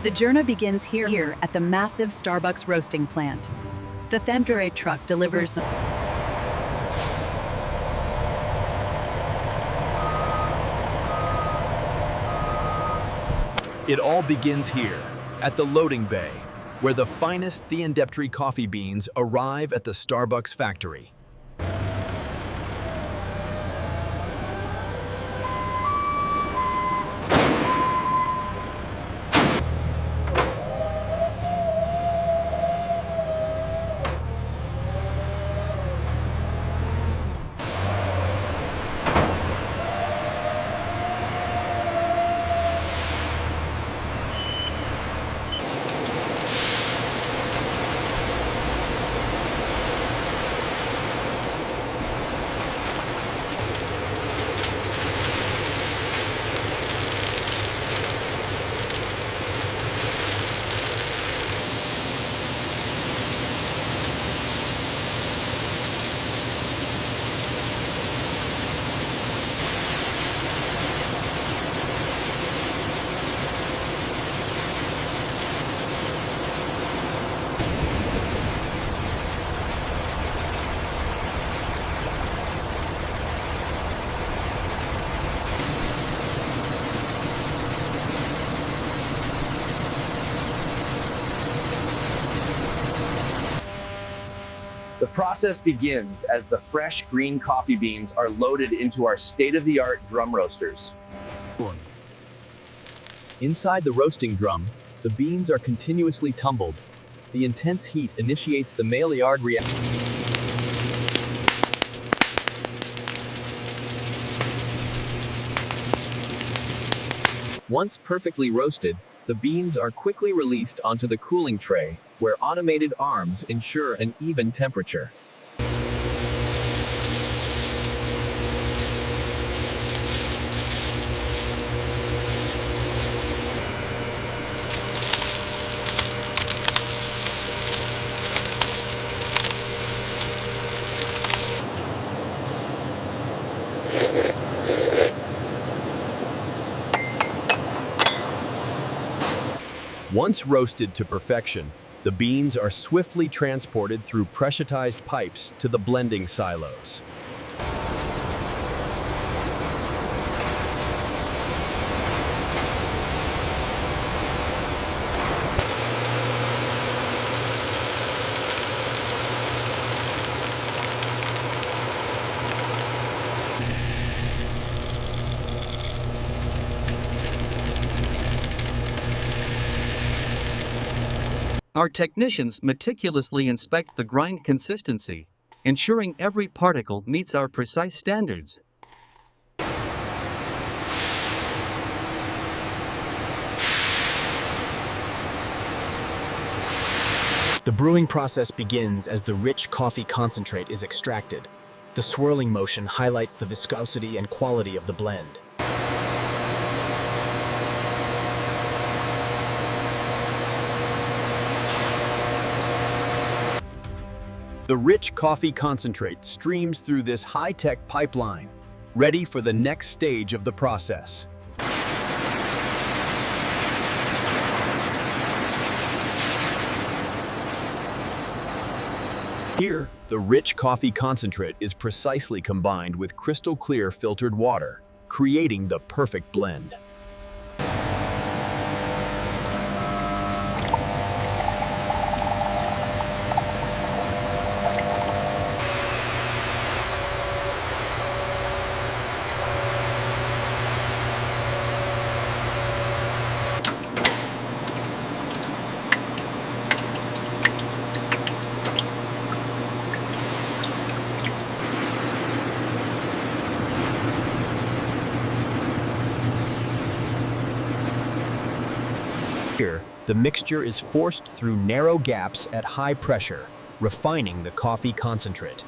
The journey begins here at the massive Starbucks roasting plant. The Thamdere truck delivers the It all begins here, at the loading bay, where the finest Thamdere coffee beans arrive at the Starbucks factory. The process begins as the fresh green coffee beans are loaded into our state-of-the-art drum roasters. Inside the roasting drum, the beans are continuously tumbled. The intense heat initiates the Maillard reaction. Once perfectly roasted, the beans are quickly released onto the cooling tray, where automated arms ensure an even temperature. Once roasted to perfection, the beans are swiftly transported through pressurized pipes to the blending silos. Our technicians meticulously inspect the grind consistency, ensuring every particle meets our precise standards. The brewing process begins as the rich coffee concentrate is extracted. The swirling motion highlights the viscosity and quality of the blend. The rich coffee concentrate streams through this high-tech pipeline, ready for the next stage of the process. Here, the rich coffee concentrate is precisely combined with crystal clear filtered water, creating the perfect blend. Here, the mixture is forced through narrow gaps at high pressure, refining the coffee concentrate.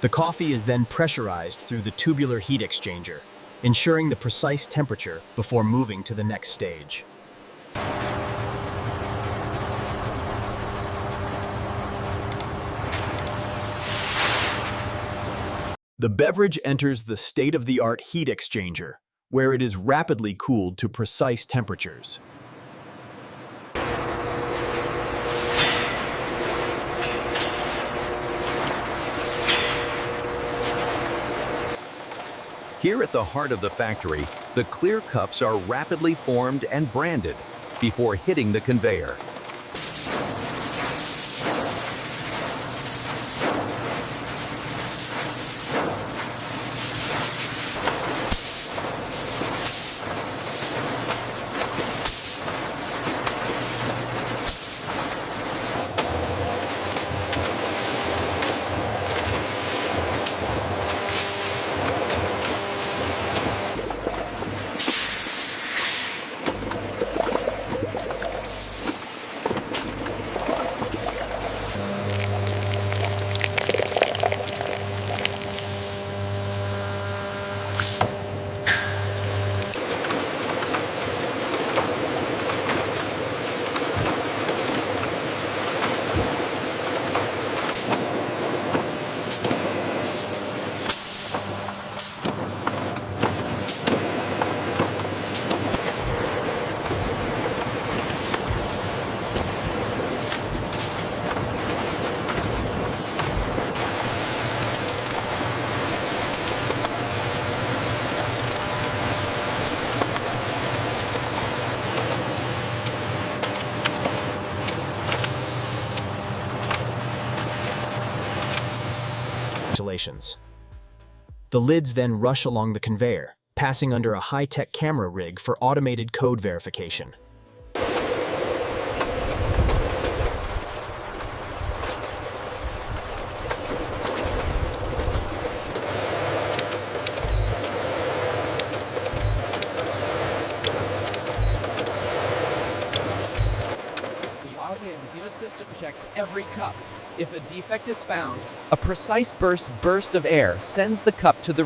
The coffee is then pressurized through the tubular heat exchanger, ensuring the precise temperature before moving to the next stage. The beverage enters the state-of-the-art heat exchanger, where it is rapidly cooled to precise temperatures. Here at the heart of the factory, the clear cups are rapidly formed and branded before hitting the conveyor. Congratulations. The lids then rush along the conveyor, passing under a high-tech camera rig for automated code verification. The automated system checks every cup. If a defect is found, a precise burst of air sends the cup to the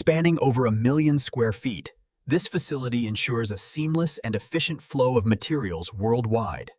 Spanning over 1 million square feet, this facility ensures a seamless and efficient flow of materials worldwide.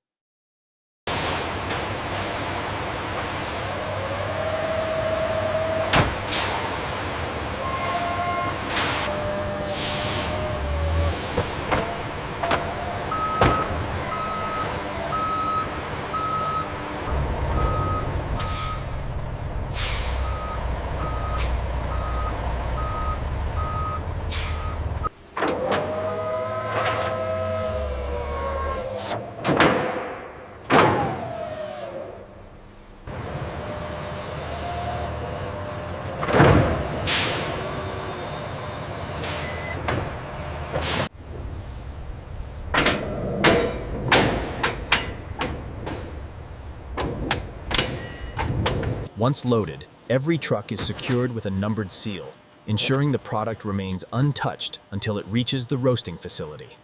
Once loaded, every truck is secured with a numbered seal, ensuring the product remains untouched until it reaches the roasting facility.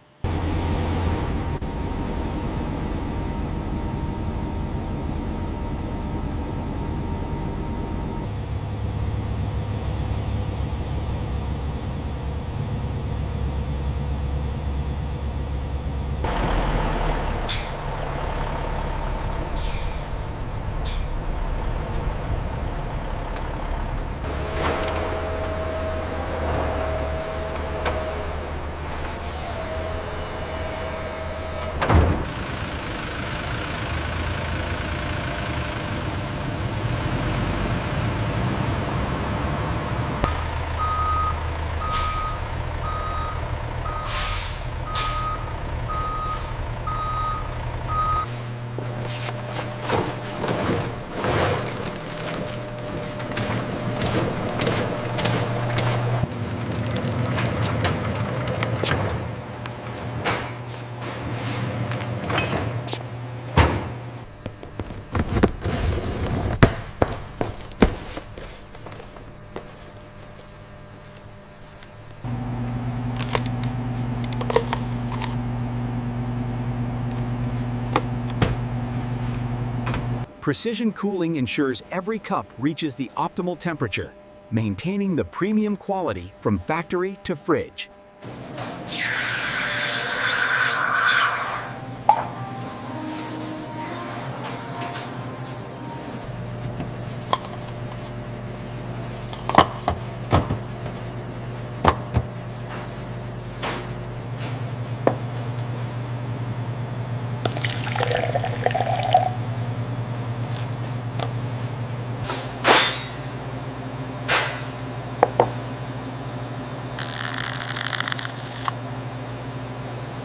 Precision cooling ensures every cup reaches the optimal temperature, maintaining the premium quality from factory to fridge.